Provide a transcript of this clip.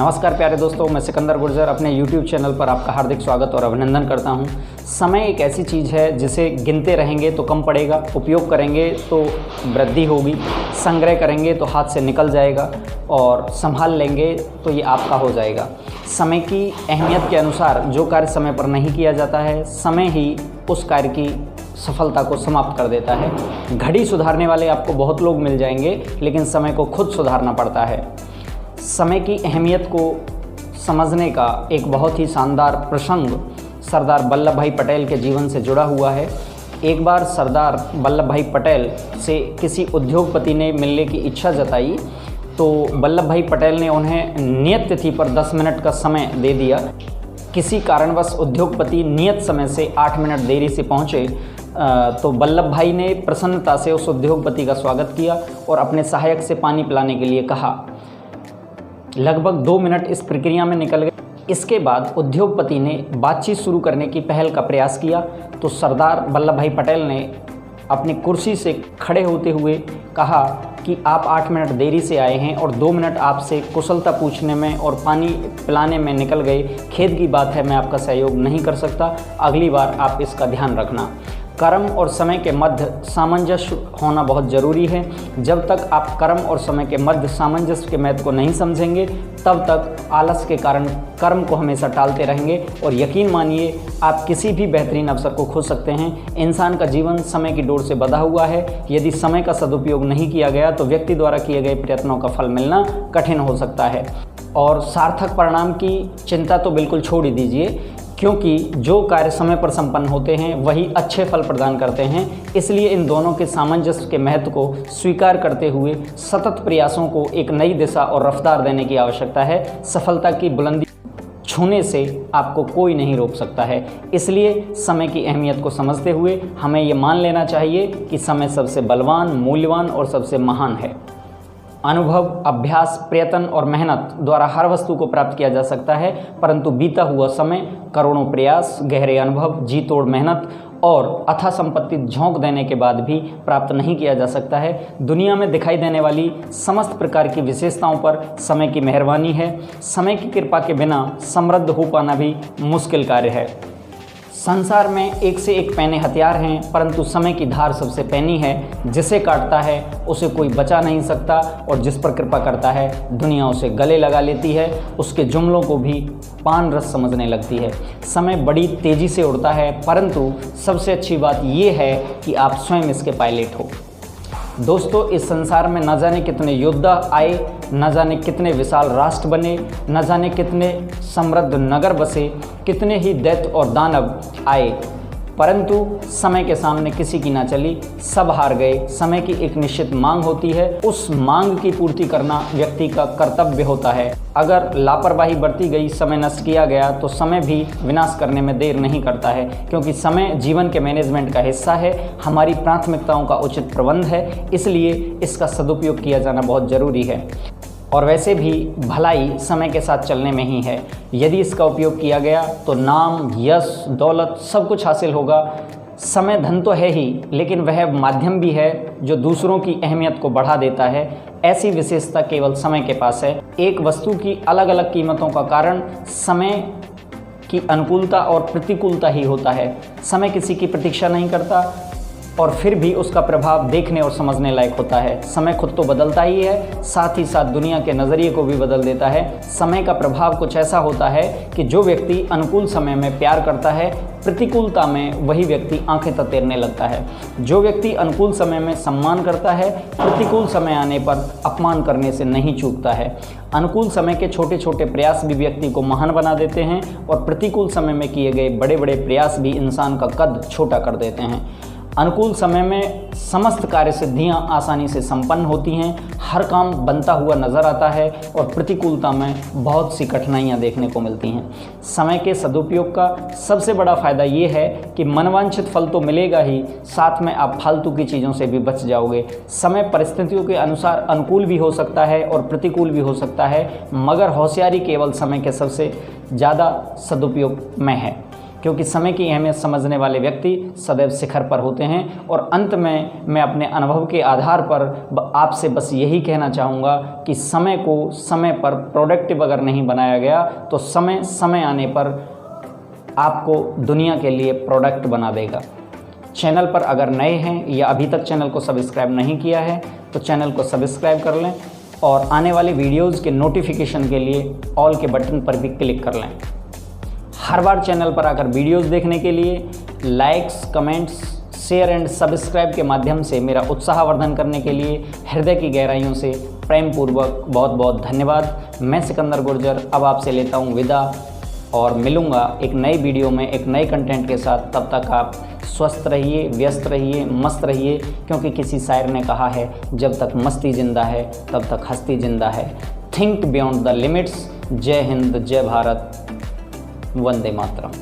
नमस्कार प्यारे दोस्तों, मैं सिकंदर गुर्जर अपने YouTube चैनल पर आपका हार्दिक स्वागत और अभिनंदन करता हूं। समय एक ऐसी चीज़ है जिसे गिनते रहेंगे तो कम पड़ेगा, उपयोग करेंगे तो वृद्धि होगी, संग्रह करेंगे तो हाथ से निकल जाएगा और संभाल लेंगे तो ये आपका हो जाएगा। समय की अहमियत के अनुसार जो कार्य समय पर नहीं किया जाता है, समय ही उस कार्य की सफलता को समाप्त कर देता है। घड़ी सुधारने वाले आपको बहुत लोग मिल जाएंगे, लेकिन समय को खुद सुधारना पड़ता है। समय की अहमियत को समझने का एक बहुत ही शानदार प्रसंग सरदार वल्लभ भाई पटेल के जीवन से जुड़ा हुआ है। एक बार सरदार वल्लभ भाई पटेल से किसी उद्योगपति ने मिलने की इच्छा जताई, तो वल्लभ भाई पटेल ने उन्हें नियत तिथि पर 10 मिनट का समय दे दिया। किसी कारणवश उद्योगपति नियत समय से 8 मिनट देरी से पहुँचे, तो वल्लभ भाई ने प्रसन्नता से उस उद्योगपति का स्वागत किया और अपने सहायक से पानी पिलाने के लिए कहा। लगभग 2 मिनट इस प्रक्रिया में निकल गए। इसके बाद उद्योगपति ने बातचीत शुरू करने की पहल का प्रयास किया, तो सरदार वल्लभ भाई पटेल ने अपनी कुर्सी से खड़े होते हुए कहा कि आप 8 मिनट देरी से आए हैं और 2 मिनट आपसे कुशलता पूछने में और पानी पिलाने में निकल गए। खेद की बात है, मैं आपका सहयोग नहीं कर सकता, अगली बार आप इसका ध्यान रखना। कर्म और समय के मध्य सामंजस्य होना बहुत ज़रूरी है। जब तक आप कर्म और समय के मध्य सामंजस्य के महत्व को नहीं समझेंगे, तब तक आलस के कारण कर्म को हमेशा टालते रहेंगे और यकीन मानिए आप किसी भी बेहतरीन अवसर को खो सकते हैं। इंसान का जीवन समय की डोर से बंधा हुआ है। यदि समय का सदुपयोग नहीं किया गया तो व्यक्ति द्वारा किए गए प्रयत्नों का फल मिलना कठिन हो सकता है। और सार्थक परिणाम की चिंता तो बिल्कुल छोड़ ही दीजिए, क्योंकि जो कार्य समय पर संपन्न होते हैं वही अच्छे फल प्रदान करते हैं। इसलिए इन दोनों के सामंजस्य के महत्व को स्वीकार करते हुए सतत प्रयासों को एक नई दिशा और रफ्तार देने की आवश्यकता है। सफलता की बुलंदी छूने से आपको कोई नहीं रोक सकता है। इसलिए समय की अहमियत को समझते हुए हमें ये मान लेना चाहिए कि समय सबसे बलवान, मूल्यवान और सबसे महान है। अनुभव, अभ्यास, प्रयत्न और मेहनत द्वारा हर वस्तु को प्राप्त किया जा सकता है, परंतु बीता हुआ समय, करोड़ों प्रयास, गहरे अनुभव, जी तोड़ मेहनत और अथाह संपत्ति झोंक देने के बाद भी प्राप्त नहीं किया जा सकता है। दुनिया में दिखाई देने वाली समस्त प्रकार की विशेषताओं पर समय की मेहरबानी है। समय की कृपा के बिना समृद्ध हो पाना भी मुश्किल कार्य है। संसार में एक से एक पैने हथियार हैं, परंतु समय की धार सबसे पैनी है। जिसे काटता है उसे कोई बचा नहीं सकता और जिस पर कृपा करता है दुनिया उसे गले लगा लेती है, उसके जुमलों को भी पान रस समझने लगती है। समय बड़ी तेज़ी से उड़ता है, परंतु सबसे अच्छी बात यह है कि आप स्वयं इसके पायलट हो। दोस्तों, इस संसार में न जाने कितने योद्धा आए, न जाने कितने विशाल राष्ट्र बने, न जाने कितने समृद्ध नगर बसे, कितने ही दैत्य और दानव आए, परंतु समय के सामने किसी की ना चली, सब हार गए। समय की एक निश्चित मांग होती है, उस मांग की पूर्ति करना व्यक्ति का कर्तव्य होता है। अगर लापरवाही बरती गई, समय नष्ट किया गया, तो समय भी विनाश करने में देर नहीं करता है, क्योंकि समय जीवन के मैनेजमेंट का हिस्सा है, हमारी प्राथमिकताओं का उचित प्रबंध है। इसलिए इसका सदुपयोग किया जाना बहुत ज़रूरी है। और वैसे भी भलाई समय के साथ चलने में ही है। यदि इसका उपयोग किया गया तो नाम, यश, दौलत सब कुछ हासिल होगा। समय धन तो है ही, लेकिन वह माध्यम भी है जो दूसरों की अहमियत को बढ़ा देता है। ऐसी विशेषता केवल समय के पास है। एक वस्तु की अलग अलग कीमतों का कारण समय की अनुकूलता और प्रतिकूलता ही होता है। समय किसी की प्रतीक्षा नहीं करता और फिर भी उसका प्रभाव देखने और समझने लायक होता है। समय खुद तो बदलता ही है, साथ ही साथ दुनिया के नज़रिए को भी बदल देता है। समय का प्रभाव कुछ ऐसा होता है कि जो व्यक्ति अनुकूल समय में प्यार करता है, प्रतिकूलता में वही व्यक्ति आंखें ततेरने लगता है। जो व्यक्ति अनुकूल समय में सम्मान करता है, प्रतिकूल समय आने पर अपमान करने से नहीं चूकता है। अनुकूल समय के छोटे छोटे प्रयास भी व्यक्ति को महान बना देते हैं और प्रतिकूल समय में किए गए बड़े बड़े प्रयास भी इंसान का कद छोटा कर देते हैं। अनुकूल समय में समस्त कार्य सिद्धियाँ आसानी से संपन्न होती हैं, हर काम बनता हुआ नज़र आता है और प्रतिकूलता में बहुत सी कठिनाइयाँ देखने को मिलती हैं। समय के सदुपयोग का सबसे बड़ा फ़ायदा ये है कि मनवांछित फल तो मिलेगा ही, साथ में आप फालतू की चीज़ों से भी बच जाओगे। समय परिस्थितियों के अनुसार अनुकूल भी हो सकता है और प्रतिकूल भी हो सकता है, मगर होशियारी केवल समय के सबसे ज़्यादा सदुपयोग में है। क्योंकि समय की अहमियत समझने वाले व्यक्ति सदैव शिखर पर होते हैं। और अंत में मैं अपने अनुभव के आधार पर आपसे बस यही कहना चाहूँगा कि समय को समय पर प्रोडक्टिव अगर नहीं बनाया गया तो समय आने पर आपको दुनिया के लिए प्रोडक्ट बना देगा। चैनल पर अगर नए हैं या अभी तक चैनल को सब्सक्राइब नहीं किया है तो चैनल को सब्सक्राइब कर लें और आने वाली वीडियोज़ के नोटिफिकेशन के लिए ऑल के बटन पर भी क्लिक कर लें। हर बार चैनल पर आकर वीडियोस देखने के लिए likes, comments, share and subscribe के माध्यम से मेरा उत्साहवर्धन करने के लिए हृदय की गहराइयों से प्रेम पूर्वक बहुत बहुत धन्यवाद। मैं सिकंदर गुर्जर अब आपसे लेता हूँ विदा और मिलूँगा एक नई वीडियो में एक नए कंटेंट के साथ। तब तक आप स्वस्थ रहिए, व्यस्त रहिए, मस्त रहिए, क्योंकि किसी शायर ने कहा है जब तक मस्ती जिंदा है तब तक हस्ती जिंदा है। Think beyond the limits. जय हिंद, जय भारत, वंदे मातरम।